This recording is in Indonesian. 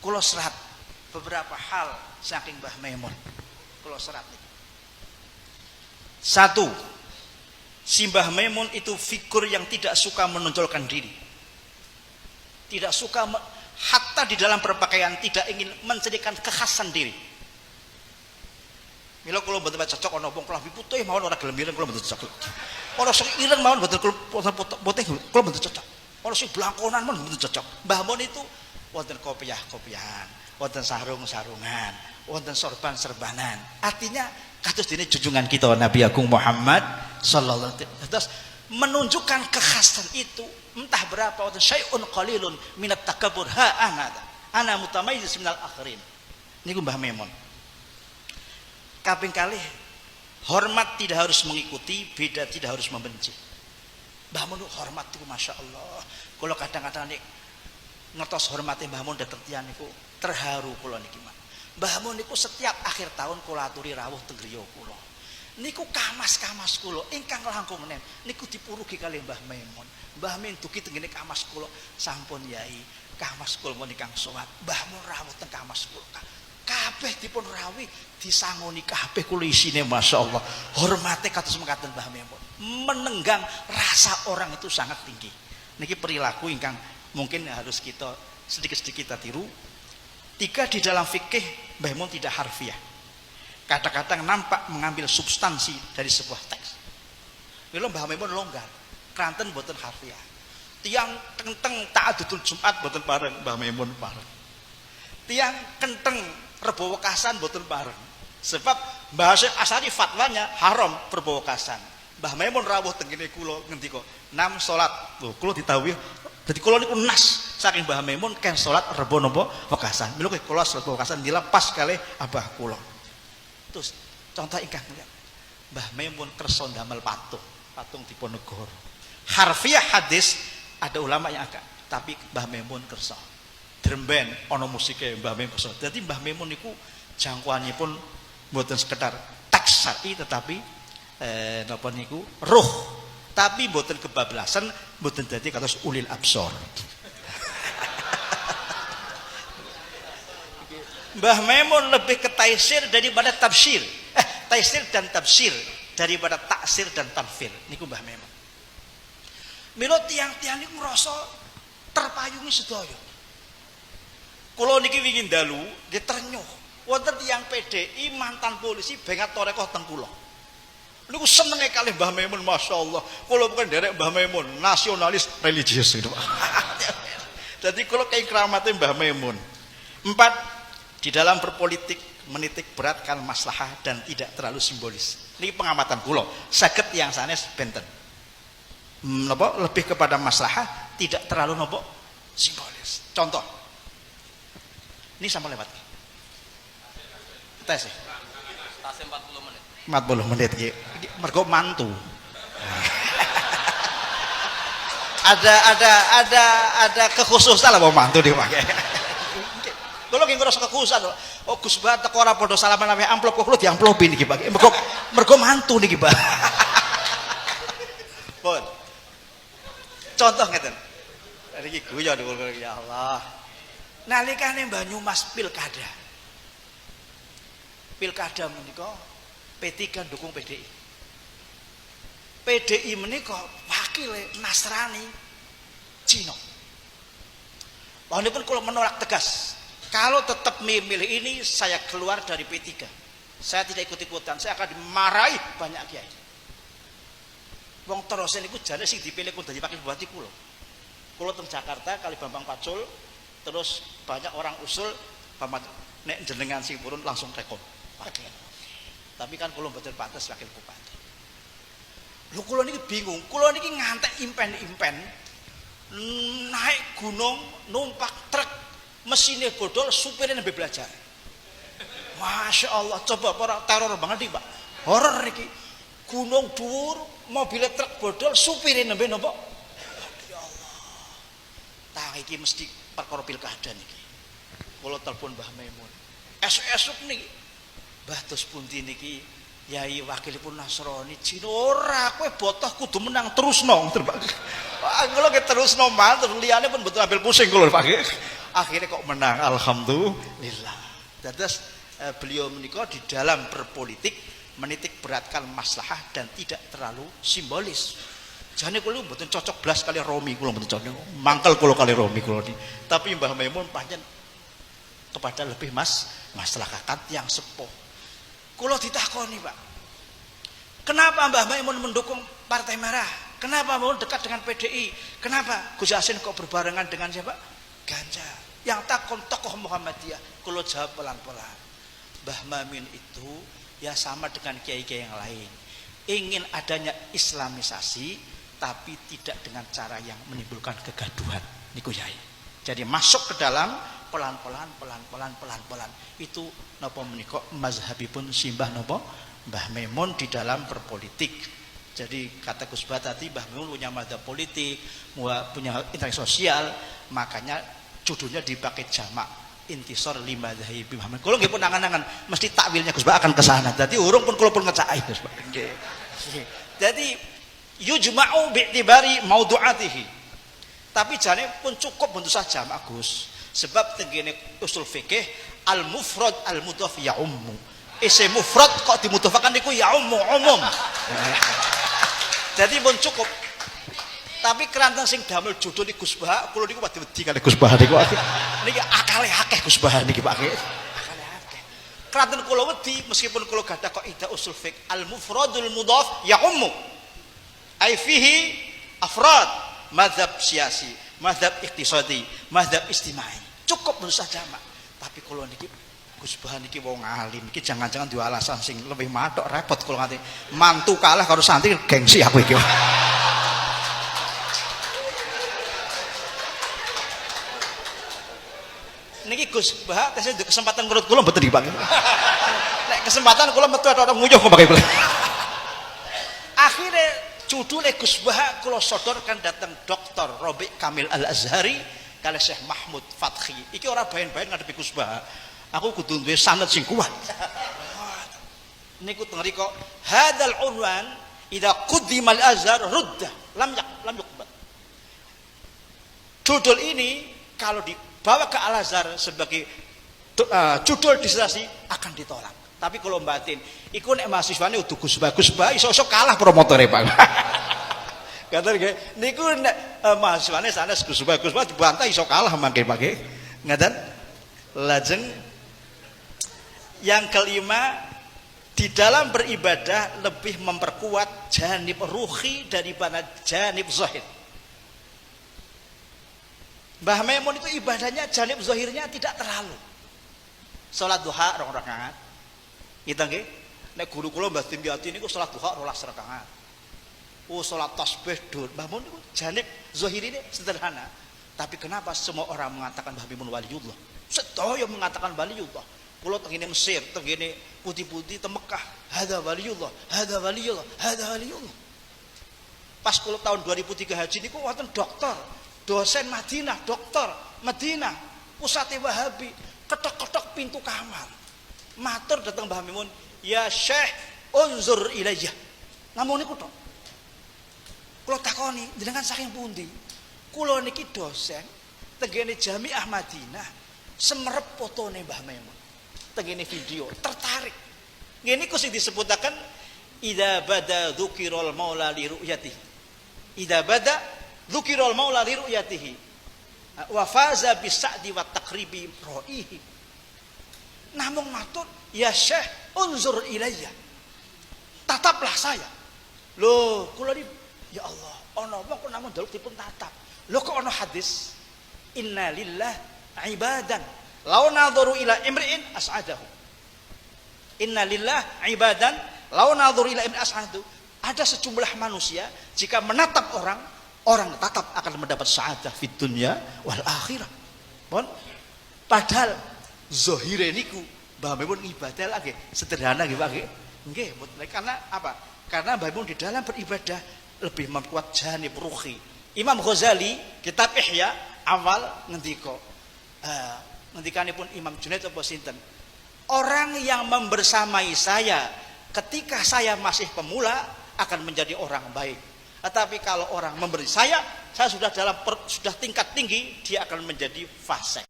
Kula serat beberapa hal saking Mbah Maimun. Kula serat nih. Satu, si Mbah Maimun itu figur yang tidak suka menonjolkan diri. Tidak suka hatta di dalam berpakaian tidak ingin menjadikan kekhasan diri. Mila kula mboten cocok ana wong klambi putih mawon ora gelem ireng kula mboten cocok. Ana sing ireng mawon mboten putih kula mboten cocok. Ana sing blangkonan mawon mboten cocok. Mbah Mun itu wonten kopiah-kopiahan, wonten sarung-sarungan, wonten sorban-serbanan. Artinya kados dene junjungan kita Nabi Agung Muhammad sallallahu alaihi wasallam. Terus menunjukkan kekhasan itu entah berapa wonten syai'un qalilun minat takabbur ha ana mutamayyiz minal akhirin. Niku Mbah Maimun. Kaping kalih, hormat tidak harus mengikuti, beda tidak harus membenci. Mbah Mun hormat itu masya Allah. Kalau kadang-kadang nih ngertos hormatnya Mbah Mun datang tiang niku terharu kula niki mah. Mbah Mun niku setiap akhir tahun kula aturi rawuh teng griya kula. Niku kamas-kamas kula ingkang langkung nem niku dipurugi kalih Mbah Maimun. Mbah Maimun dugi teng ngene kamas kula sampun yai. Kamas kula menika sowan. Mbah Mun rawuh teng kamas kula. Kabeh dipun rawi disangoni kabeh kula isine masyaallah. Hormate kados mekaten Mbah Maimun. Menenggang rasa orang itu sangat tinggi. Niki perilaku ingkang mungkin harus kita sedikit-sedikit kita tiru. Tiga di dalam fikih Mbah Mun tidak harfiah. Kadang-kadang nampak mengambil substansi dari sebuah teks. Mila Mbah Maimun longgar. Kranten boten harfiah. Tiang kenteng ta'adutul Jumat boten bareng Mbah Maimun bareng. Tiang kenteng Rebo Wekasan boten bareng. Sebab bahasa asali fatwanya haram Rebo Wekasan. Mbah Maimun rawuh teng kene kula ngendika, "Nam salat." Lho, kula ditawi. Dadi kula niku nas saking Mbah Maimun ken salat Rebo napa Wekasan. Mila kula salat Rebo Wekasan dilepas kalih abah kula. Terus contoh ingkang mulia. Mbah Maimun kersa ndamel patung Diponegoro. Harfiah hadis ada ulama yang agak, tapi Mbah Maimun kersa. Dremben ana musike Mbah Maimun kersa. Dadi Mbah Maimun niku jangkauanipun mboten sekedar teks syar'i tetapi napa niku ruh. Tapi mboten kebablasan, mboten dadi kados ulil absor. Mbah Maimun lebih ke taisir daripada tafsir. Taisir dan tafsir daripada taksir dan tanfir. Niku Mbah Maimun. Mila tiang-tiang niku ngrasa terpayungi sedaya. Kula niki wingi dalu nggih ternyuh. Wonten tiyang PDI mantan polisi bengat torekoh teng kula. Niku senenge kalih Mbah Maimun masyaallah. Kula bukan derek Mbah Maimun, nasionalis religius itu. Jadi kula kei kramate Mbah Maimun. 4, di dalam berpolitik menitik beratkan maslahah dan tidak terlalu simbolis. Niki pengamatan kula. Saged tiyang sanes benten. Napa lebih kepada maslahah, tidak terlalu napa simbolis. Contoh. Ini sama lewat. Tes. Tas 40 menit. 40 menit iki. Mergo mantu. ada kekhususan lah mau mantu dipakai. Kalau nggih ngrasa kekhususan. Oh Gus Bah teko ora padha salaman ame amplop kok kulo diamplopin iki Pak. Mergo mantu niki Pak. Pun. Contoh ngeten. Niki guyon ya Allah. Nalikane Banyumas pilkada menika P3 dukung PDI. PDI menika wakile Nasrani Cina. Walaupun kalau menolak tegas, kalau tetap memilih ini saya keluar dari P3. Saya tidak ikut-ikutan, saya akan dimarahi banyak kiai. Wong terus niku jane sing dipilih ku dadi wakil bupati kula. Kula teng Jakarta kali Bambang Pacul. Terus banyak orang usul nek jenengan sing purun langsung rekom. Tapi kan kula mboten pantes wakil bupati. Lho kula niki bingung, kula niki ngantek impen-impen naik gunung numpak truk mesinnya bodol supirnya nembe belajar. Masya Allah, coba para teror banget nih Pak. Horor niki. Gunung dhuwur, mobilnya truk bodol supirnya nembe napa? Ya Allah. Tah iki mesti perkara pilkada niki. Kula telepon Mbah Maimun. Esuk-esuk niki. Mbah tos pundi niki yai wakilipun Nasrani Cina ora kowe botoh kudu menang terusno. Kula ke terusno mal terus liyane pun betul ambil pusing kula Pak. akhirnya kok menang, alhamdulillah. Terus beliau menikah di dalam berpolitik menitik beratkan maslahah dan tidak terlalu simbolis. Jane kula mboten cocok blas kali Romi, kula mboten cocok. Mangkel kula kali Romi kula ni. Tapi Mbah Maimun pancen kepada lebih maslahat yang sepuh. Kula ditakoni, Pak. Kenapa Mbah Maimun mendukung Partai Merah? Kenapa mau dekat dengan PDI? Kenapa Gus Yassin kok berbarengan dengan siapa? Ganjar. Yang takon tokoh Muhammadiyah. Kula jawab pelan-pelan. Mbah Maimun itu ya sama dengan kiai-kiai yang lain. Ingin adanya islamisasi tapi tidak dengan cara yang menimbulkan kegaduhan. Niku yai. Jadi masuk ke dalam pelan-pelan. Itu napa menika mazhabipun simbah napa Mbah Maimun di dalam berpolitik. Jadi kata Gus Bah tadi Mbah Maimun punya mazhab politik, punya interaksi sosial, makanya judulnya dipakai jamak intisar lima dzhabi Muhammad. Kalau nggih pun angan-angan mesti takwilnya Gus Bah akan ke sana. Jadi urung pun kula pun ngecai Gus Bah. Nggih. Jadi yujma'u bi'tibari maudu'atihi. Tapi jane pun cukup bentuk saja Mak Gus. Sebab tenggene usul fikih al-mufrad al-mudhaf ya ummu. Isim mufrad kok dimudhafakan niku ya umum. Jadi pun cukup. Tapi keranten sing damel judul iki Gus Bah, kula niku wedi kali Gus Bah niku. Niki akale akeh Gus Bah niki Pak. Akale akeh. Keranten kula wedi meskipun kula gadah kok ida usul fiqh al-mufradul mudhaf ya ummu. Ai fihi afrad mazhab siyasi, mazhab iqtisadi, mazhab istimai. Cukup berusaha jamak. Tapi kula niki Gus Bah niki wong alim iki jangan-jangan duwe alasan sing lebih matok repot kula nganti mantu kalah karo santri gengsi aku iki. Niki Gus Bah tesih ndek kesempatan menurut kula mboten dipanggil. Nek kesempatan kula metu ora nguyuh kok pakai kula. Akhire judule Gus Bah kula sodorkan datang Dr. Rabi' Kamil Al-Azhari kali Syekh Mahmud Fathi. Iki ora baen-baen ngadepi Gus Bah. Aku kudu duwe sanad sing kuat. Niku teng mriko hadzal unwan idza quddimal azhar rudda lam yuqbal. Judul ini kalau dibawa ke Al-Azhar sebagai judul disertasi akan ditolak. Tapi kalau batin iku nek mahasiswane udu Gus Bah iso-iso kalah promotore Pak. Ngaten nggih. Niku nek mahasiswane sanes Gus Bah dibantah iso kalah mangke Pak nggih. Ngaten. Lajeng yang kelima, di dalam beribadah lebih memperkuat janib ruhi daripada janib zahir. Mbah Maimun itu ibadahnya janib zahirnya tidak terlalu. Salat duha 2 rakaat. Kita nggih, nek guru kula Mbah Dimyati niku salat duha 12 rakaat. Oh, salat tasbih dur. Mbah Maimun niku janib zahirine sederhana. Tapi kenapa semua orang mengatakan Mbah Maimun waliullah? Sedaya mengatakan waliullah. Kula tengene Mesir, tengene putih-putih teng Mekah, hadza waliyullah, hadza waliyullah, hadza waliyullah. Pas kula tahun 2003 haji niku wonten dokter, dosen Madinah, dokter Madinah, pusate Wahabi, ketok-ketok pintu kamar. Matur dateng Mbah Maimun, "Ya Syekh, unzur ilayya." Namung niku tok. Kula takoni, jenengan saking pundi? Kula niki dosen tengene Jamiah Madinah, semerep fotone Mbah Maimun. Tengene video tertarik. Ngene ku sing disebutaken idza bada dzukirul maula li ru'yatihi. Idza bada dzukirul maula li ru'yatihi. Wa faza bisa'di wa taqribi ra'ihi. Namung matur, "Ya Syekh, unzur ilayya." Tataplah saya. Loh, kula ni ya Allah, ana apa kok namung daluk dipun tatap. Loh kok ana hadis inna lillah ibadan lau nadharu ila imri'in as'adahu. Inna lillah ibadan lau nadharu ila imri'in as'adahu. Ada sejumlah manusia jika menatap orang tetap akan mendapat sa'adah fid dunya wal akhirah. Pun padahal zahire niku Mbah Maimun ibadah lagi sederhana nggih Pak nggih. Nggih, karena apa? Karena Mbah Maimun di dalam beribadah lebih memperkuat janib ruhi. Imam Ghazali kitab Ihya awal ngendika ngendikanipun Imam Junaid apa sinten, orang yang membersamai saya ketika saya masih pemula akan menjadi orang baik, tetapi kalau orang memberi saya sudah tingkat tinggi, dia akan menjadi fasik.